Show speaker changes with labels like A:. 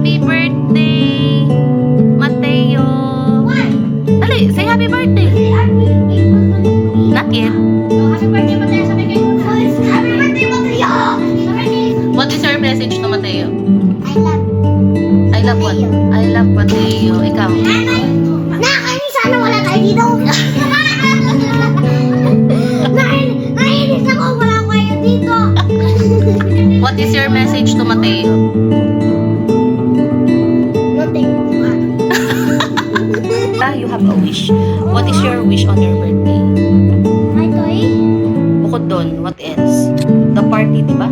A: Happy birthday, Mateo. Dali, say happy birthday. Not yet.
B: Happy birthday, Mateo. Sabi kayo muna. Happy birthday, Mateo!
A: What is your message to Mateo?
B: I love
A: I love what? I love Mateo. Ikaw.
B: Nakakainis, sana wala tayo dito. Nainis ako, wala kayo dito.
A: What is your message to Mateo?
B: Nothing.
A: You have a wish. What is your wish on your birthday?
B: Hi, Toy.
A: Bukod doon, what else? The party, di ba?